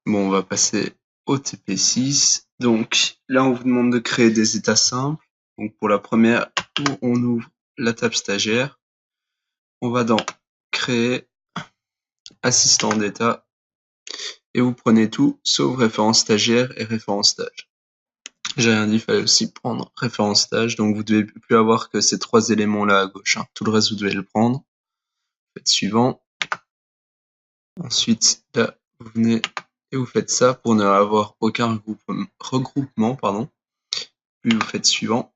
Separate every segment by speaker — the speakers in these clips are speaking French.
Speaker 1: Bon, on va passer au TP6. Donc là, on vous demande de créer des états simples. Donc pour la première, on ouvre la table stagiaire. On va dans créer assistant d'état et vous prenez tout sauf référence stagiaire et référence stage. J'ai rien dit, il fallait aussi prendre référence stage. Donc vous devez plus avoir que ces trois éléments là à gauche. Tout le reste, vous devez le prendre. Faites suivant. Ensuite, là, vous venez et vous faites ça pour ne avoir aucun regroupement, pardon. Puis vous faites suivant.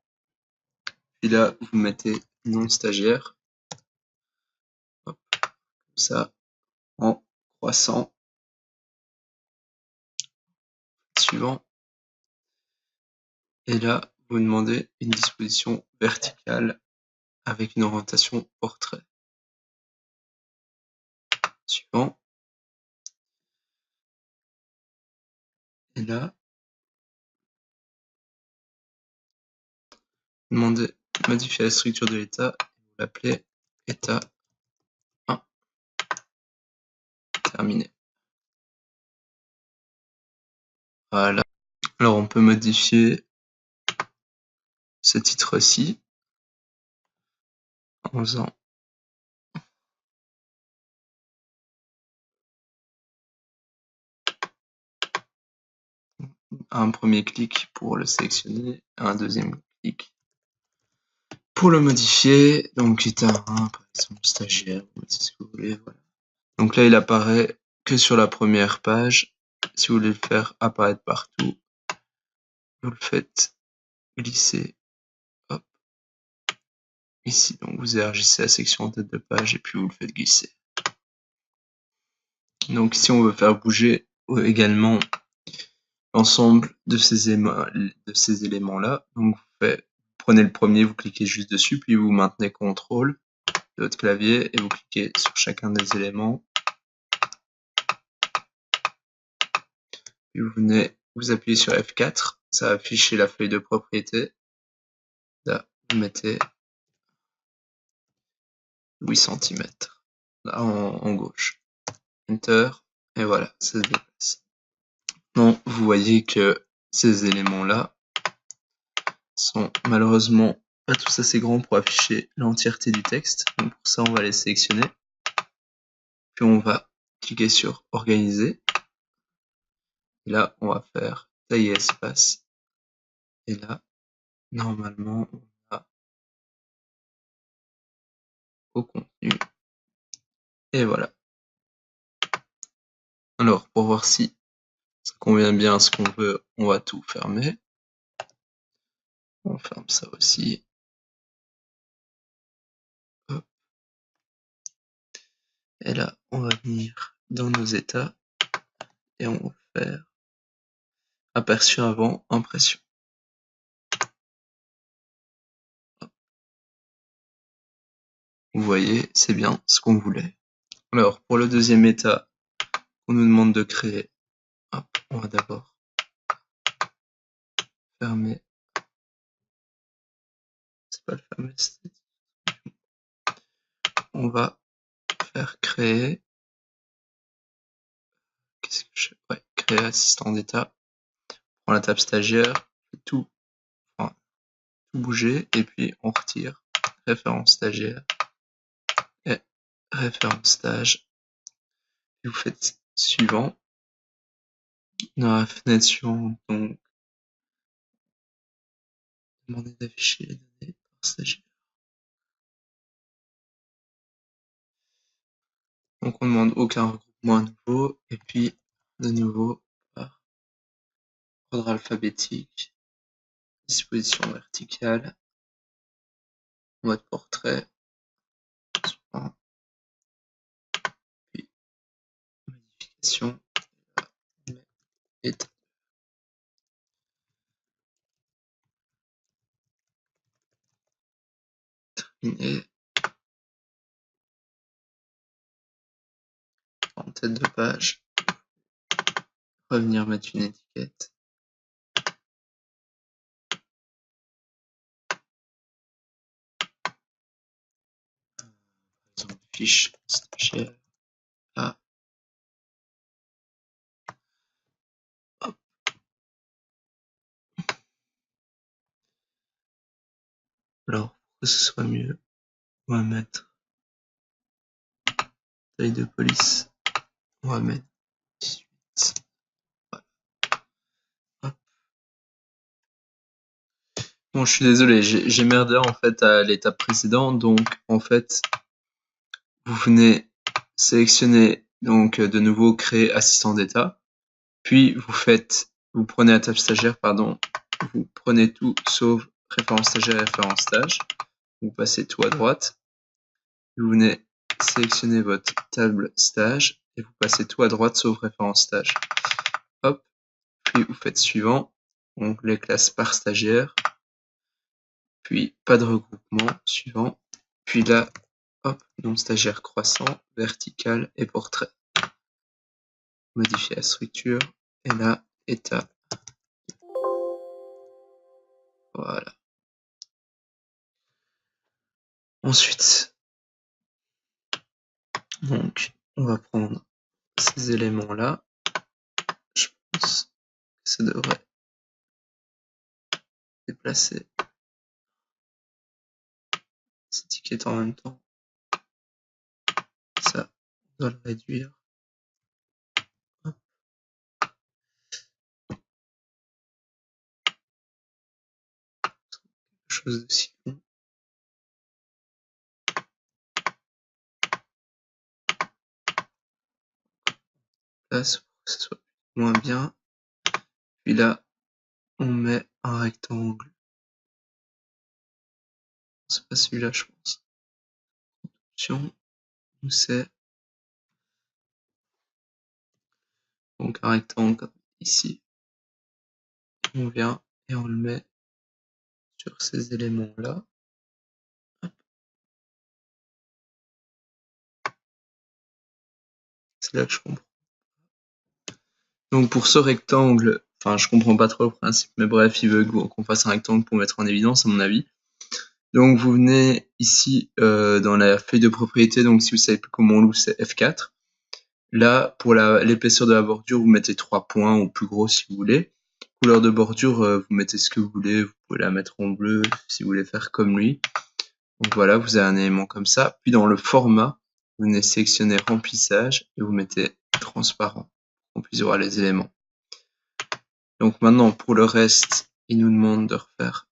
Speaker 1: Puis là, vous mettez non stagiaire. Hop, comme ça, en croissant. Suivant. Et là, vous demandez une disposition verticale avec une orientation portrait. Suivant. Et là, vous demandez de modifier la structure de l'état. Vous l'appelez état 1. Terminé. Voilà. Alors, on peut modifier ce titre-ci en faisant un premier clic pour le sélectionner, un deuxième clic pour le modifier. Donc état 1, par exemple stagiaire, vous mettez ce que vous voulez, voilà. Donc là, il apparaît que sur la première page. Si vous voulez le faire apparaître partout, vous le faites glisser, hop, ici. Donc vous élargissez la section en tête de page et puis vous le faites glisser. Donc si on veut faire bouger également l'ensemble de ces éléments-là, donc vous prenez le premier, vous cliquez juste dessus, puis vous maintenez CTRL de votre clavier et vous cliquez sur chacun des éléments. Puis vous venez, vous appuyez sur F4, ça va afficher la feuille de propriété. Là, vous mettez 8 cm là en gauche. Enter, et voilà, ça se déplace. Donc, vous voyez que ces éléments-là sont malheureusement pas tous assez grands pour afficher l'entièreté du texte. Donc pour ça, on va les sélectionner. Puis on va cliquer sur Organiser. Et là, on va faire tailler espace. Et là, normalement, on va au contenu. Et voilà. Alors, pour voir si ça convient bien à ce qu'on veut, on va tout fermer. On ferme ça aussi. Hop. Et là, on va venir dans nos états et on va faire aperçu avant, impression. Vous voyez, c'est bien ce qu'on voulait. Alors, pour le deuxième état, on nous demande de créer. Hop, on va d'abord fermer. C'est pas le fameux. On va faire créer. Qu'est-ce que je fais? Ouais, créer assistant d'état. On prend la table stagiaire, tout bouger et puis on retire référence stagiaire et référence stage. Puis vous faites suivant. Dans la fenêtre suivante, donc, demandez d'afficher les données par stagiaire. Donc on ne demande aucun regroupement à nouveau et puis de nouveau par ordre alphabétique, disposition verticale, mode portrait, puis modification, état. Terminé. En tête de page, revenir mettre une étiquette. Par exemple, fiche stagiaire. Là. Alors, pour que ce soit mieux, on va mettre taille de police. On va mettre 18. Voilà. Hop. Bon, je suis désolé, j'ai merdé en fait à l'étape précédente. Donc, en fait, vous venez sélectionner donc de nouveau créer assistant d'état. Puis vous prenez la table stagiaire, pardon, vous prenez tout sauf référence stagiaire et référence stage. Vous passez tout à droite. Vous venez sélectionner votre table stage et vous passez tout à droite sauf référence stage. Hop, puis vous faites suivant. Donc les classes par stagiaire. Puis pas de regroupement, suivant. Puis là, hop, nom stagiaire croissant, vertical et portrait. Modifier la structure. Et là, état. Voilà. Ensuite, donc, on va prendre ces éléments-là. Je pense que ça devrait déplacer ces étiquettes en même temps. Ça, on doit le réduire. Hop. Quelque chose de si long. Place pour que ce soit moins bien. Puis là, on met un rectangle. C'est pas celui-là, je pense. Option, où c'est donc un rectangle comme ici. On vient et on le met sur ces éléments-là. C'est là que je comprends. Donc pour ce rectangle, enfin je comprends pas trop le principe, mais bref, il veut qu'on fasse un rectangle pour mettre en évidence à mon avis. Donc vous venez ici dans la feuille de propriété, donc si vous savez plus comment on l'ouvre, c'est F4. Là, pour l'épaisseur de la bordure, vous mettez 3 points ou plus gros si vous voulez. Couleur de bordure, vous mettez ce que vous voulez, vous pouvez la mettre en bleu si vous voulez faire comme lui. Donc voilà, vous avez un élément comme ça. Puis dans le format, vous venez sélectionner remplissage et vous mettez transparent pour qu'on puisse voir les éléments. Donc maintenant, pour le reste, il nous demande de refaire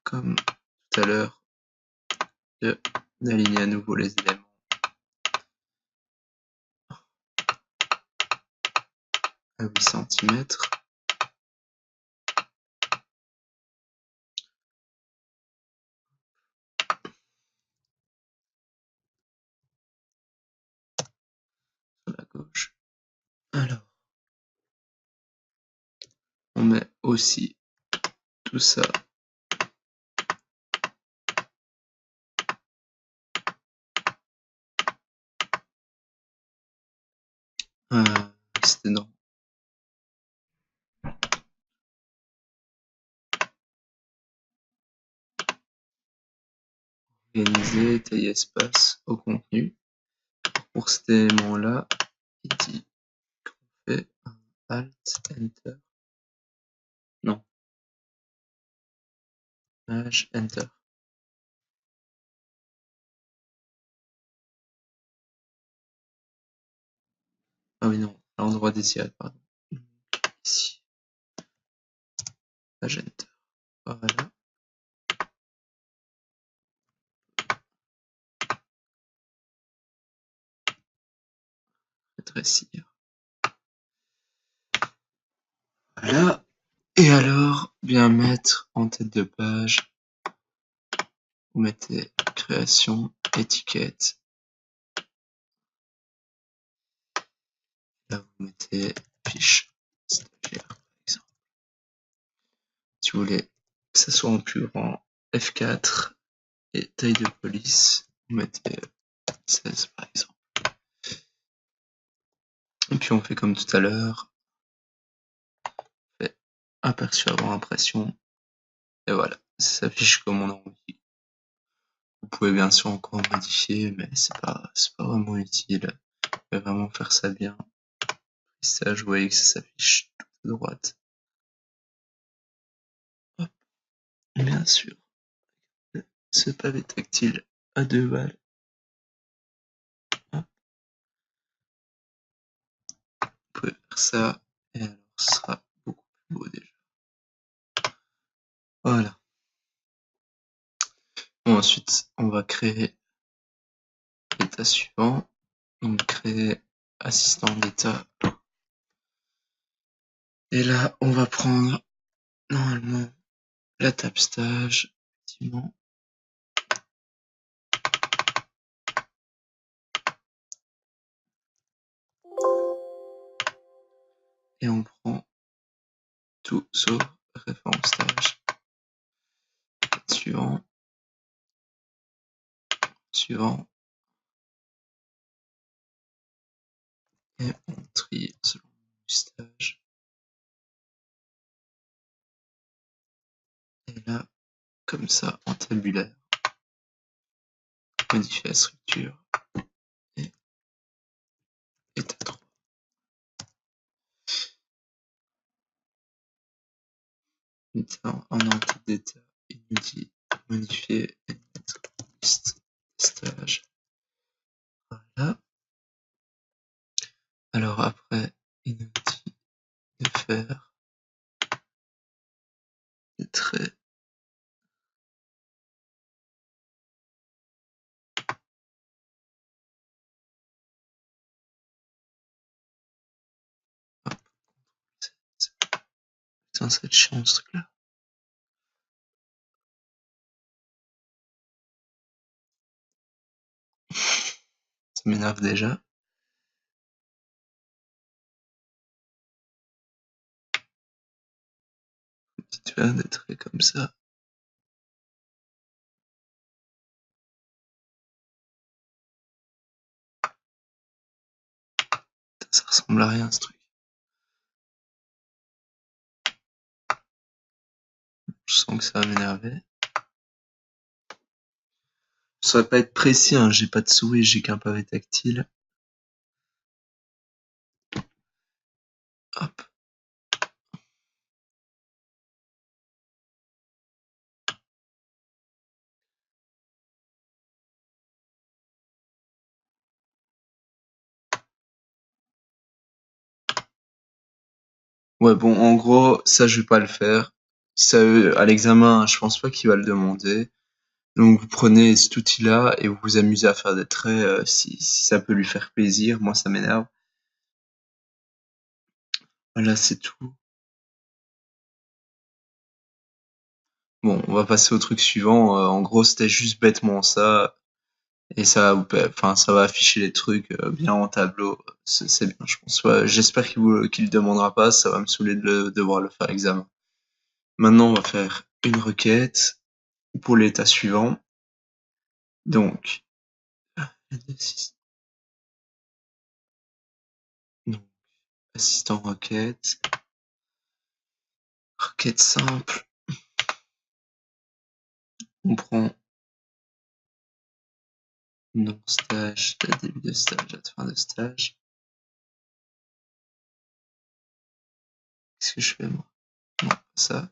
Speaker 1: comme tout à l'heure, d'aligner à nouveau les éléments. À 8 cm. Sur la gauche. Alors, on met aussi tout ça. C'était dans organiser, tailler espace au contenu. Pour cet élément-là, il dit qu'on fait un Alt, Enter. Non. Page, Enter. Ah oui, non. L'endroit désiré, pardon. Ici. Page, Enter. Voilà. Rétrécir. Voilà. Et alors, bien mettre en tête de page, vous mettez création, étiquette. Là, vous mettez fiche stagiaire, par exemple. Si vous voulez que ça soit en plus grand, F4 et taille de police, vous mettez 16 par exemple. Et puis on fait comme tout à l'heure, on fait aperçu avant impression, et voilà, ça s'affiche comme on a envie. Vous pouvez bien sûr encore modifier, mais c'est pas vraiment utile. Vous pouvez vraiment faire ça bien. Et ça, je voyais que ça s'affiche tout à droite. Hop. Bien sûr. ce pavé tactile à 2 balles. Hop. Vous pouvez faire ça, et alors ce sera beaucoup plus beau déjà. Voilà. Bon, ensuite, on va créer l'état suivant. Donc, créer assistant d'état. Et là, on va prendre normalement la table stage, effectivement. Et on prend tout sauf référence stage. Suivant. Suivant. Et on trie selon le stage. Et là, comme ça, en tabulaire. Modifier la structure. Et état 3. En enquête d'état, il nous dit modifier et mettre liste stage. Voilà. Alors après, il nous dit de faire des traits. Hop. Putain, ça va être chiant ce truc là. Ça m'énerve déjà. Tu vois, des traits comme ça. Putain, ça ressemble à rien ce truc. Je sens que ça va m'énerver. Je saurais pas être précis, hein. J'ai pas de souris, j'ai qu'un pavé tactile. Hop. Ouais, bon, en gros, ça, je vais pas le faire. Ça, à l'examen, je pense pas qu'il va le demander. Donc, vous prenez cet outil-là et vous vous amusez à faire des traits si ça peut lui faire plaisir. Moi, ça m'énerve. Voilà, c'est tout. Bon, on va passer au truc suivant. En gros, c'était juste bêtement ça. Et ça, enfin, ça va afficher les trucs bien en tableau. C'est bien, je pense. Ouais, j'espère qu'il le demandera pas. Ça va me saouler de devoir le faire à l'examen. Maintenant, on va faire une requête pour l'état suivant. Donc, donc assistant requête, requête simple. On prend nom stage, date début de stage, date fin de stage. Qu'est-ce que je fais moi? Non, pas ça.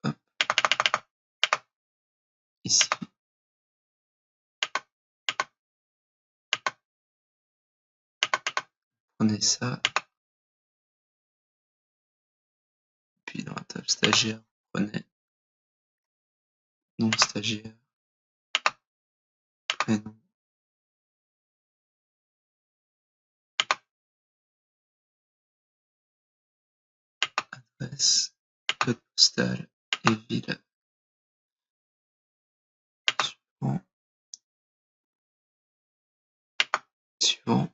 Speaker 1: Hop. Ici. Prenez ça. Puis dans la table stagiaire, prenez nom stagiaire, prénom, adresse, code postal et ville. Suivant. Suivant.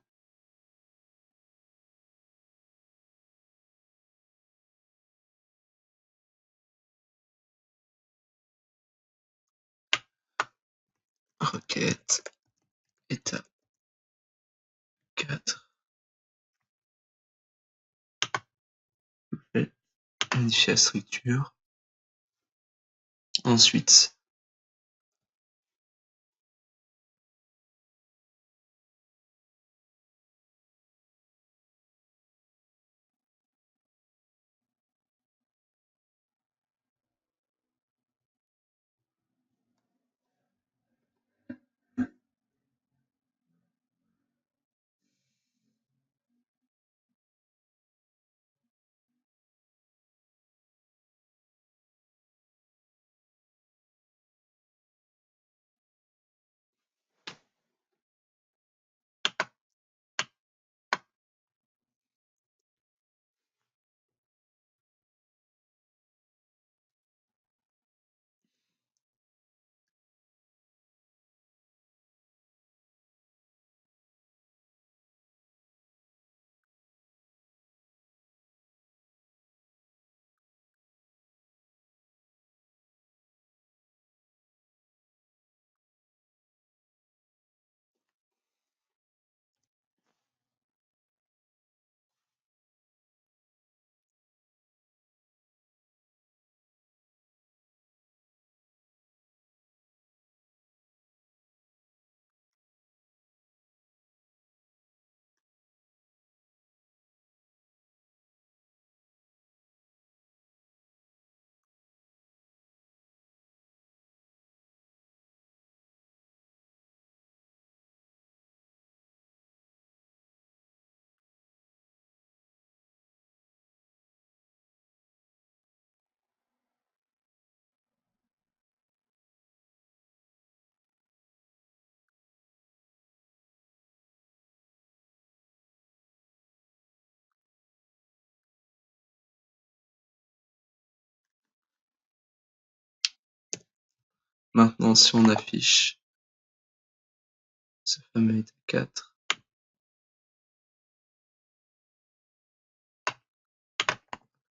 Speaker 1: Requête. Étape 4. Modifier la structure. Ensuite, Maintenant, si on affiche ce fameux état 4,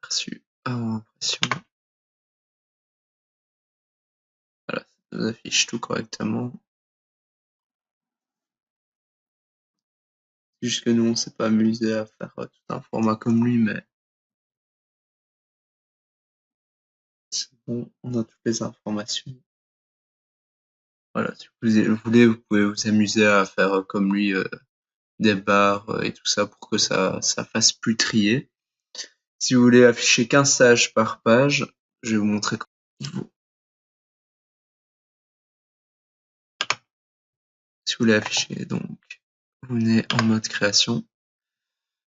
Speaker 1: aperçu avant impression, voilà, ça nous affiche tout correctement. C'est juste que nous, on s'est pas amusé à faire tout un format comme lui, mais c'est bon, on a toutes les informations. Voilà, si vous voulez, vous pouvez vous amuser à faire comme lui des barres et tout ça pour que ça fasse plus trier. Si vous voulez afficher qu'un stage par page, je vais vous montrer comment. Si vous voulez afficher, donc, vous venez en mode création.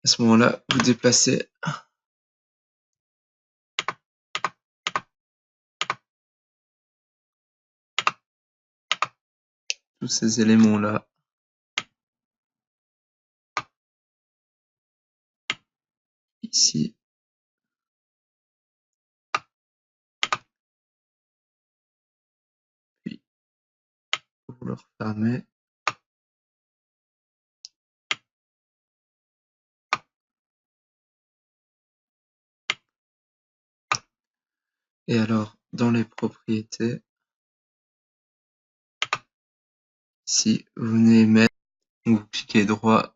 Speaker 1: À ce moment-là, vous déplacez tous ces éléments-là ici. Puis, vous le refermez. Et alors, dans les propriétés, ici, vous venez mettre, vous cliquez droit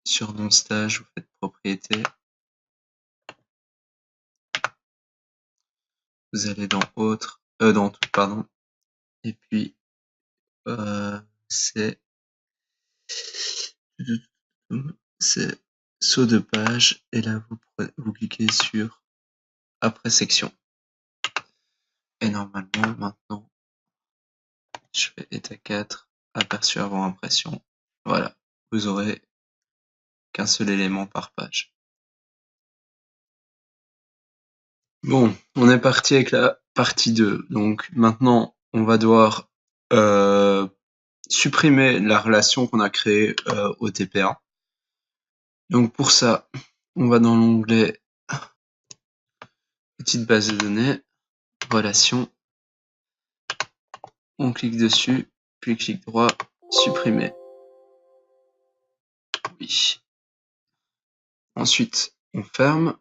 Speaker 1: sur mon stage, vous faites propriétés. Vous allez dans autre, dans tout, pardon. Et puis, c'est saut de page. Et là, vous cliquez sur après section. Et normalement, maintenant, je fais état 4, aperçu avant impression. Voilà, vous aurez qu'un seul élément par page. Bon, on est parti avec la partie 2. Donc maintenant, on va devoir supprimer la relation qu'on a créée au TP1. Donc pour ça, on va dans l'onglet petite base de données, relation. On clique dessus, puis clic droit, supprimer. Oui. Ensuite, on ferme.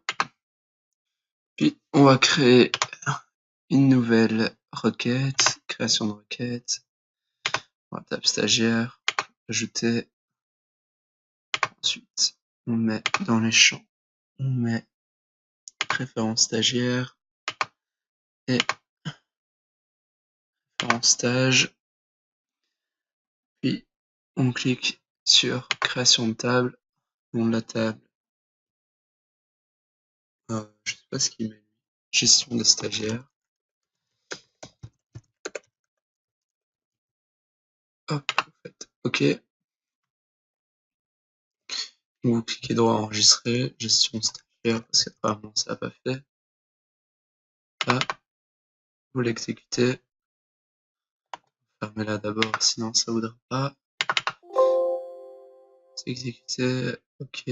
Speaker 1: Puis on va créer une nouvelle requête, création de requête. On va taper stagiaire, ajouter. Ensuite, on met dans les champs, on met référence stagiaire et référence stage. Puis on clique sur création de table, nom de la table. Je sais pas ce qu'il met. Gestion des stagiaires. Hop, vous faites OK. Vous cliquez droit enregistrer, gestion stagiaire, parce qu'apparemment ça n'a pas fait. Là, vous l'exécutez. Fermez-la d'abord, sinon ça voudra pas. C'est exécuté, OK.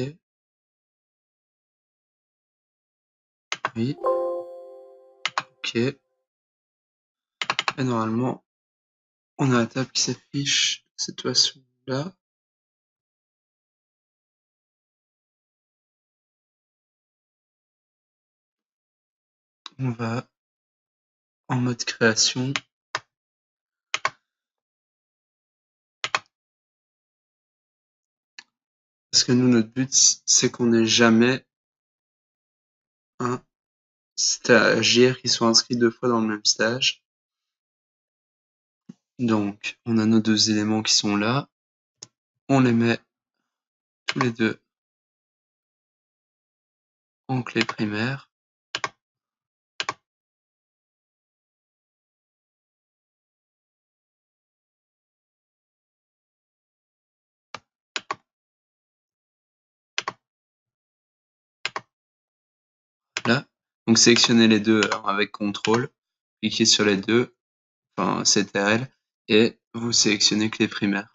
Speaker 1: Oui. OK. Et normalement, on a la table qui s'affiche de cette façon-là. On va en mode création. Parce que nous, notre but, c'est qu'on n'ait jamais un stagiaire qui soit inscrit 2 fois dans le même stage. Donc, on a nos 2 éléments qui sont là. On les met tous les deux en clé primaire. Là. Donc, sélectionnez les deux avec CTRL. Cliquez sur les deux, enfin CTRL, et vous sélectionnez clé primaire.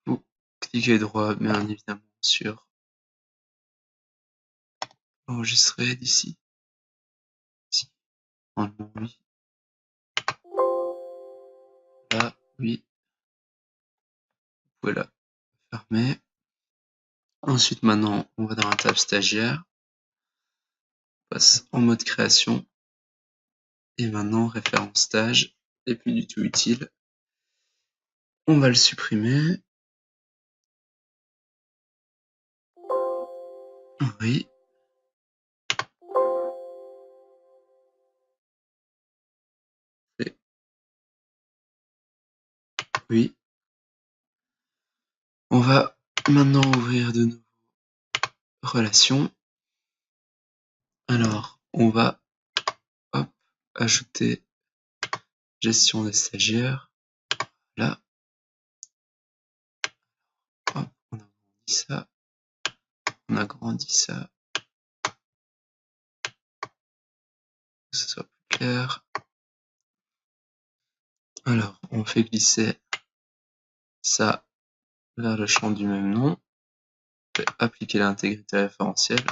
Speaker 1: Vous cliquez droit, bien évidemment, sur enregistrer d'ici. Normalement, oui. Là, oui. Vous pouvez la fermer. Ensuite, maintenant, on va dans la table stagiaire. On passe en mode création. Et maintenant, référence stage n'est plus du tout utile. On va le supprimer. Oui. Et oui. On va maintenant ouvrir de nouveau relations. Alors, on va ajouter gestion des stagiaires. Là. Hop, on agrandit ça. On agrandit ça. Que ce soit plus clair. Alors, on fait glisser ça vers le champ du même nom. On fait appliquer l'intégrité référentielle.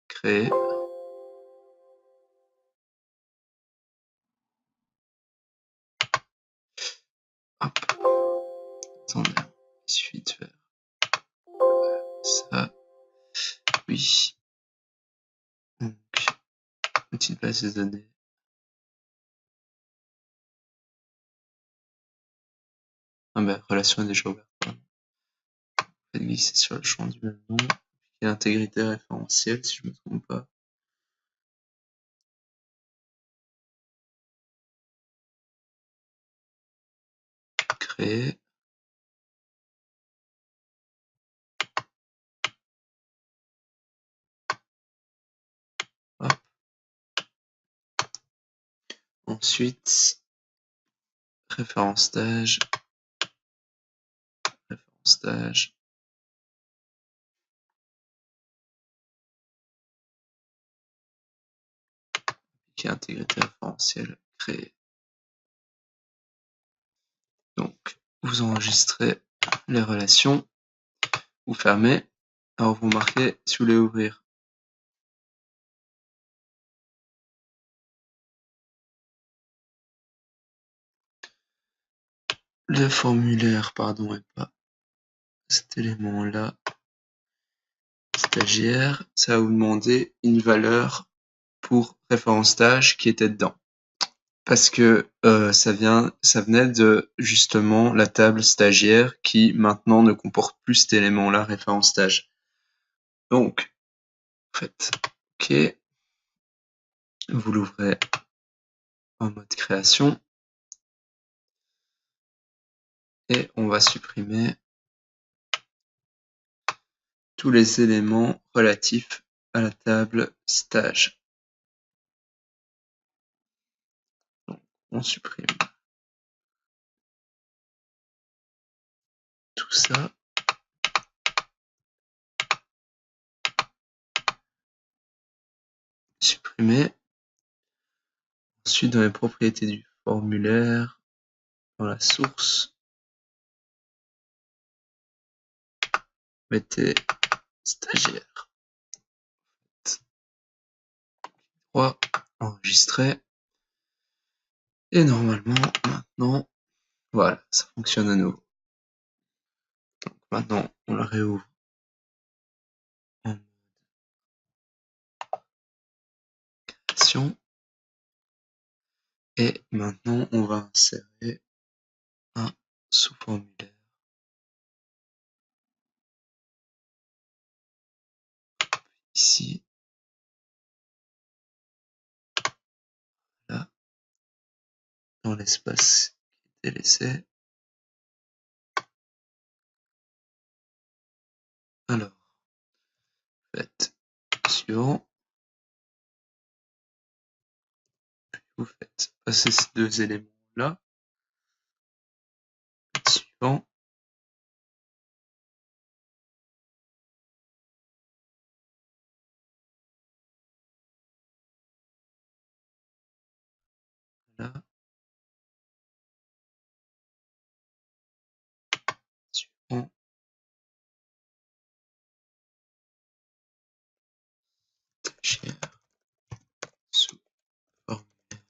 Speaker 1: Créer. Hop. Attendez, il suffit de faire ça. Oui. Donc, petite base de données. Ah ben, relation est déjà ouverte. Faites glisser sur le champ du même nom. Et intégrité référentielle, si je me trompe pas. Créer. Hop. Ensuite, référence stage. Référence stage. Qui est intégrité référentielle. Créer. Donc, vous enregistrez les relations. Vous fermez. Alors, vous marquez si vous voulez ouvrir. Le formulaire, pardon, et pas cet élément-là. Stagiaire, ça va vous demander une valeur pour référence stage qui était dedans. Parce que ça venait de justement la table stagiaire qui maintenant ne comporte plus cet élément-là, référence stage. Donc, vous faites OK, vous l'ouvrez en mode création et on va supprimer tous les éléments relatifs à la table stage. Donc, on supprime tout ça. Supprimer. Ensuite, dans les propriétés du formulaire, dans la source, mettez stagiaire. 3, enregistrer. Et normalement, maintenant, voilà, ça fonctionne à nouveau. Donc maintenant, on la réouvre en mode création. Et maintenant, on va insérer un sous-formulaire. Ici. Là. Dans l'espace qui était laissé. Alors, faites suivant. Puis vous faites passer ces deux éléments-là. Suivant. Là. Suivant. Stagiaire. Sous-formulaire.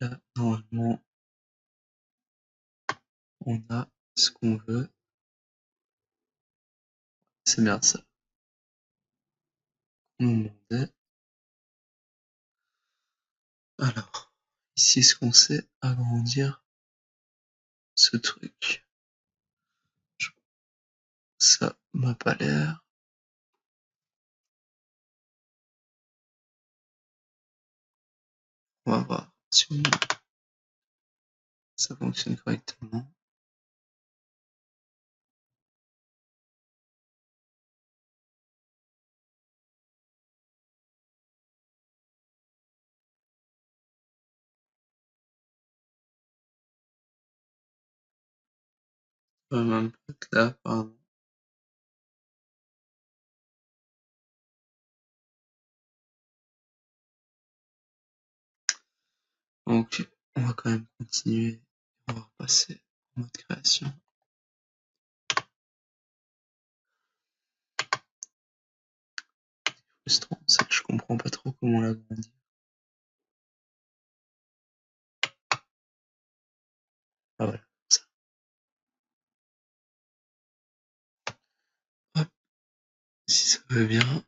Speaker 1: là, normalement, on a ce qu'on veut. C'est bien ça. On nous demandait. Alors, ici, est-ce qu'on sait agrandir ce truc? Ça m'a pas l'air. On va voir si ça fonctionne correctement. Même pas là, pardon. Donc, on va quand même continuer. On va repasser en mode création. Frustrant, c'est que je comprends pas trop comment l'agrandir. Ah voilà, ça. Hop, si ça veut bien.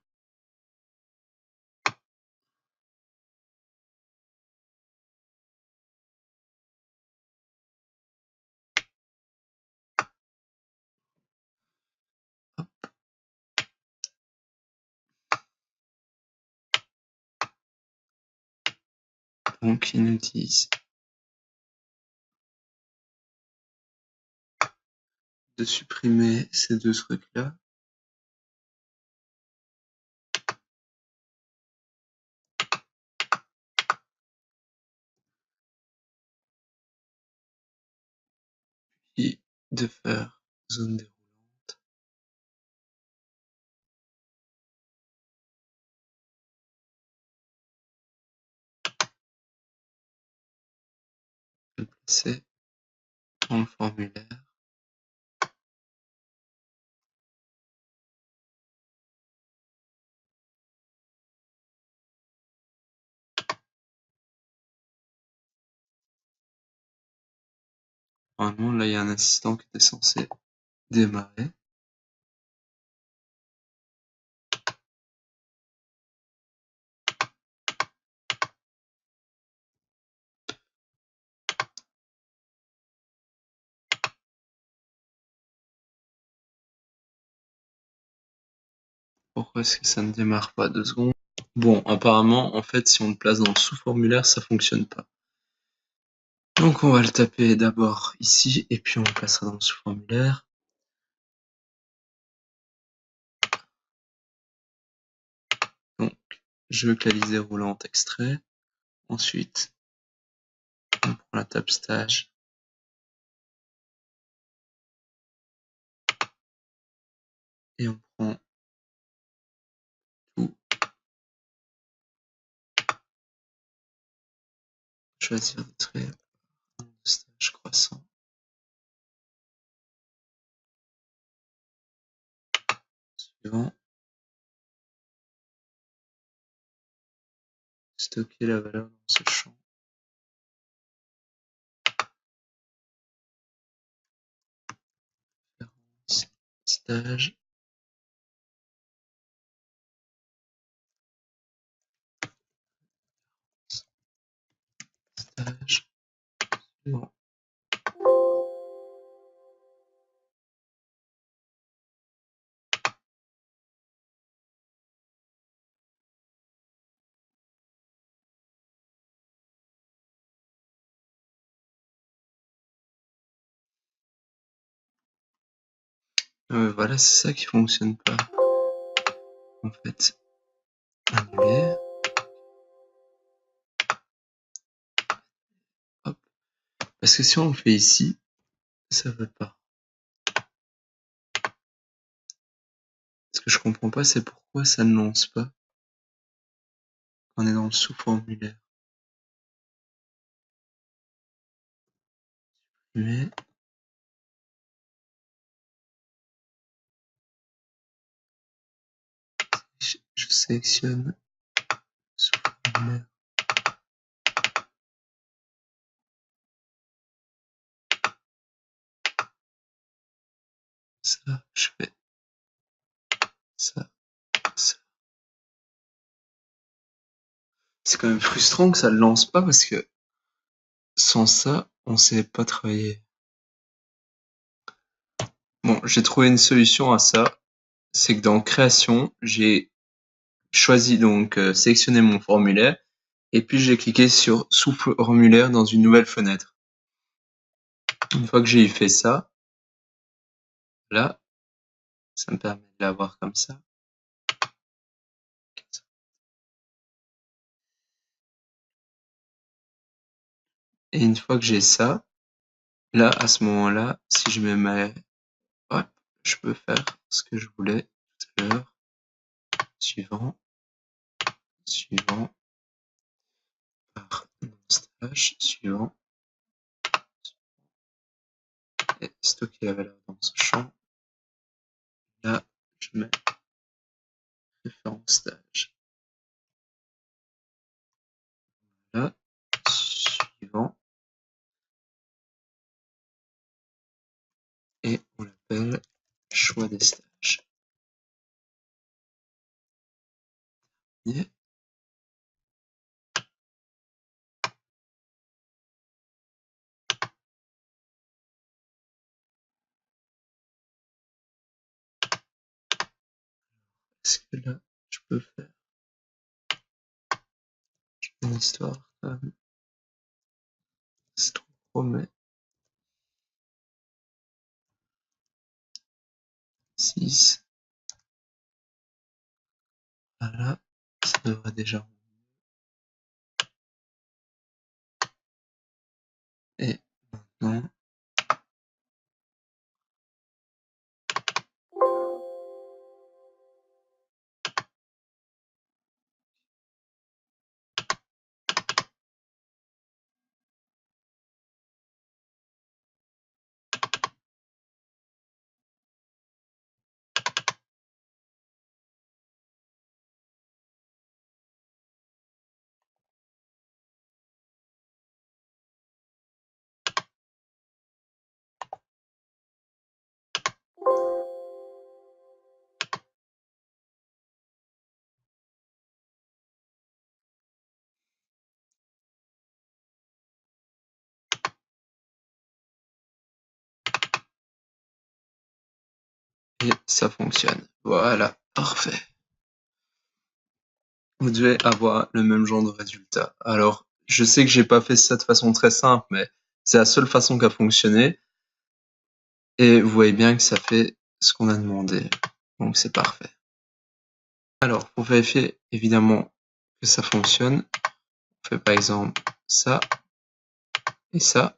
Speaker 1: Hop. Donc, ils nous disent de supprimer ces deux trucs-là. Puis de faire zone déroulante. Le placer dans le formulaire. Normalement, là, il y a un assistant qui était censé démarrer. Pourquoi est-ce que ça ne démarre pas 2 secondes? Bon, apparemment, en fait, si on le place dans le sous-formulaire, ça fonctionne pas. Donc, on va le taper d'abord ici, et puis on le placera dans le sous-formulaire. Donc, je veux que la liste déroulante extrait. Ensuite, on prend la table stage. Et on prend tout. Choisir des traits. Stage croissant. Suivant. Stocker la valeur dans ce champ. Stage. Stage. Suivant. Voilà, c'est ça qui fonctionne pas. En fait, annuler. Hop. Parce que si on le fait ici, ça veut pas. Ce que je comprends pas, c'est pourquoi ça ne lance pas quand on est dans le sous-formulaire. Mais je sélectionne sous-formulaire. ça, je fais ça, ça. C'est quand même frustrant que ça le lance pas parce que sans ça, on sait pas travailler. Bon, j'ai trouvé une solution à ça. C'est que dans création, j'ai choisi donc sélectionner mon formulaire et puis j'ai cliqué sur sous-formulaire dans une nouvelle fenêtre. Une fois que j'ai fait ça, là, ça me permet de l'avoir comme ça. Et une fois que j'ai ça, là, à ce moment-là, si je me mets, hop, je peux faire ce que je voulais tout à l'heure. Suivant, suivant, par non-stage, suivant, et stocker la valeur dans ce champ. Là, je mets référence stage. Là, suivant, et on l'appelle choix des stages. Yeah. Est-ce que là, je peux faire une histoire comme c'est trop, mais 6. Voilà, ça devrait déjà. Et maintenant, et ça fonctionne. Voilà, parfait. Vous devez avoir le même genre de résultat. Alors, je sais que j'ai pas fait ça de façon très simple, mais c'est la seule façon qui a fonctionné. Et vous voyez bien que ça fait ce qu'on a demandé. Donc c'est parfait. Alors, pour vérifier évidemment que ça fonctionne, on fait par exemple ça et ça.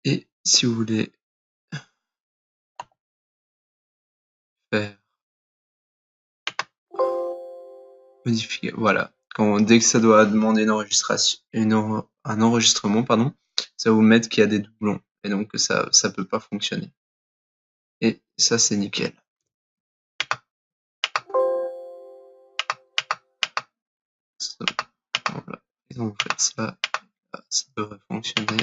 Speaker 1: Et si vous voulez faire modifier, voilà. Dès que ça doit demander une enregistration, un enregistrement, pardon, ça va vous mettre qu'il y a des doublons. Et donc ça peut pas fonctionner. Et ça, c'est nickel. Voilà. Et donc, vous faites ça, ça devrait fonctionner.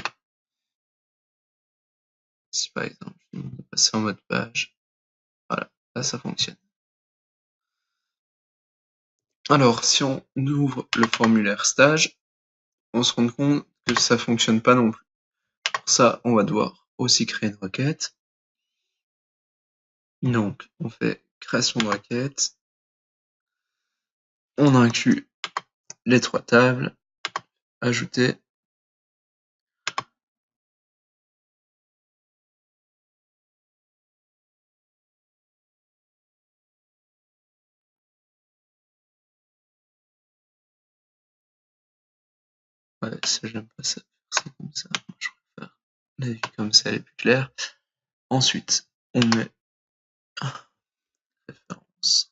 Speaker 1: Si par exemple, je demande de passer en mode page, voilà, là, ça fonctionne. Alors, si on ouvre le formulaire stage, on se rend compte que ça fonctionne pas non plus. Pour ça, on va devoir aussi créer une requête. Donc, on fait création de requête. On inclut les 3 tables, ajouter. Ouais, ça, j'aime pas ça, faire ça comme ça. Moi, je préfère la vue comme ça, elle est plus claire. Ensuite, on met référence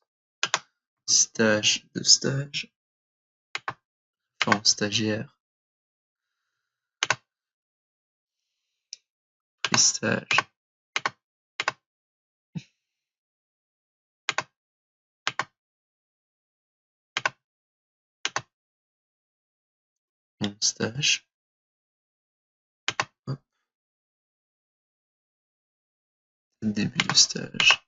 Speaker 1: stage de stage, référence stagiaire, stage, mon stage. Hop. Début de stage.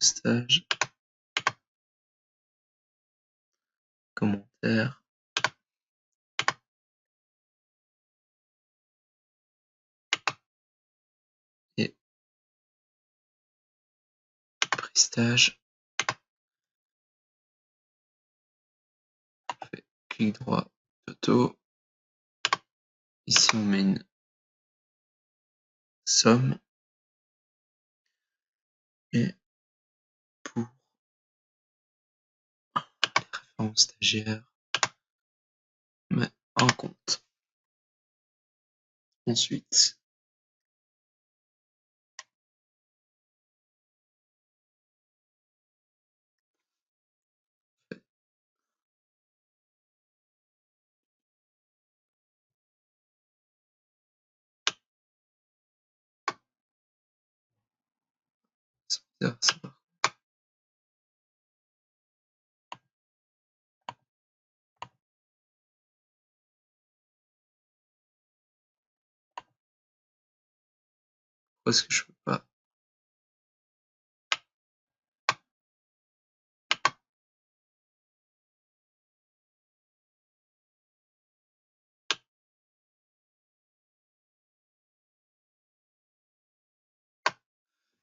Speaker 1: Stage. Commentaire. Et pré-stage. On fait clic droit, auto. Ici, on met une somme. Et pour les références stagiaires, on met un compte. Ensuite, c'est bizarre, ça va. Pourquoi est-ce que je peux pas?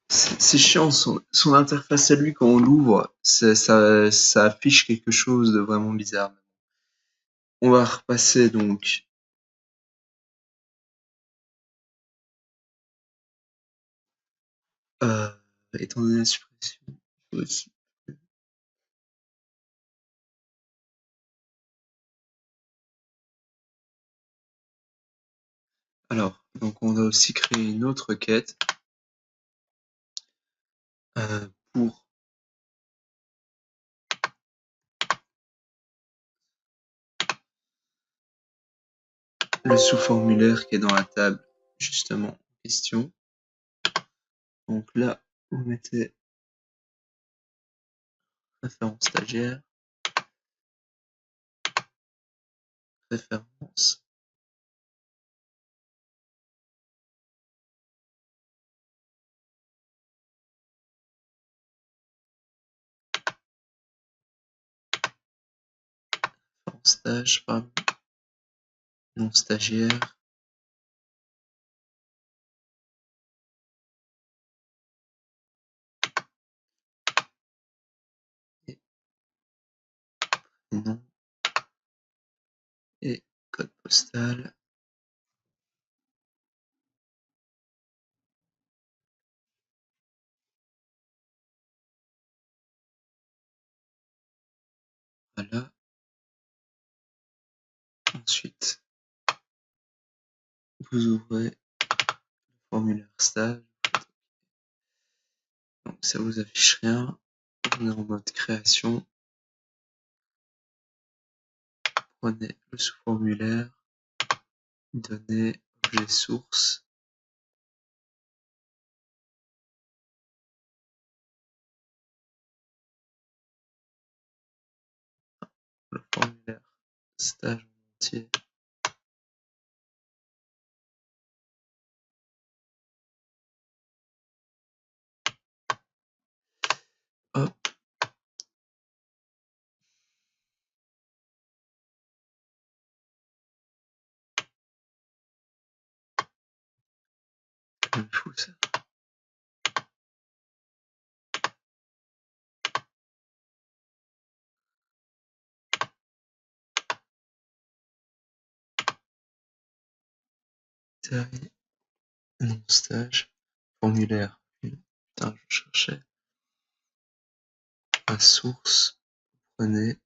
Speaker 1: C'est chiant, son interface à lui, quand on l'ouvre, ça affiche quelque chose de vraiment bizarre. On va repasser donc. Étant donné la suppression, aussi. Alors, donc on doit aussi créer une autre quête pour le sous-formulaire qui est dans la table, justement, en question. Donc là, vous mettez référence stagiaire, référence, stage, pardon, non stagiaire, et nom, et code postal. Voilà. Ensuite, vous ouvrez le formulaire stage. Donc ça vous affiche rien. On est en mode création. Prenez le sous-formulaire, données, objet source. Le formulaire stage entier. Hop. Il me faut ça. Taille, non stage, formulaire. Putain, je cherchais. La source, prenez.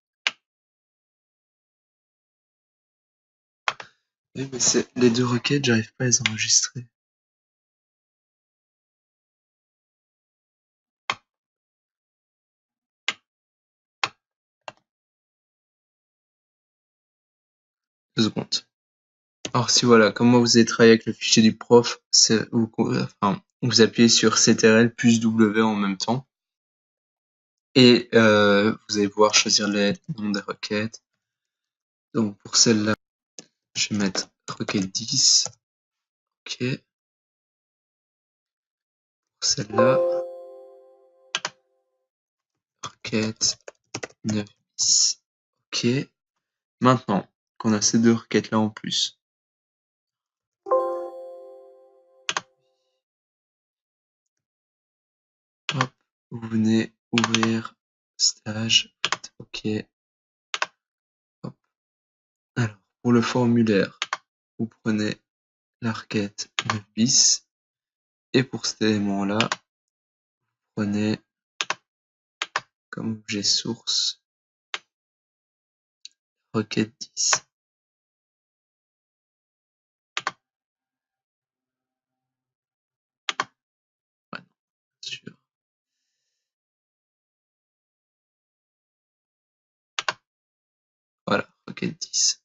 Speaker 1: Oui, mais c'est les deux requêtes, j'arrive pas à les enregistrer. 2 secondes. Alors si voilà, comme moi vous avez travaillé avec le fichier du prof, vous appuyez sur CTRL plus W en même temps. Et vous allez pouvoir choisir les noms des requêtes. Donc pour celle-là, je vais mettre requête 10. Ok. Pour celle-là, requête 9 bis. Ok. Maintenant qu'on a ces deux requêtes-là en plus, hop, vous venez ouvrir stage. Ok. Hop. Alors, pour le formulaire, vous prenez la requête 9 bis. Et pour cet élément-là, vous prenez comme objet source requête 10. Ouais, sûr. Voilà, requête 10.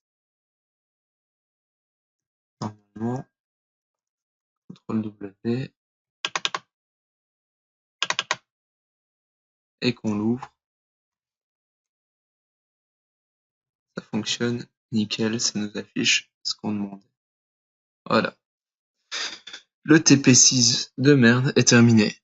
Speaker 1: Normalement, CTRL W et qu'on l'ouvre, ça fonctionne nickel, ça nous affiche ce qu'on demandait. Voilà. Le TP6 de merde est terminé.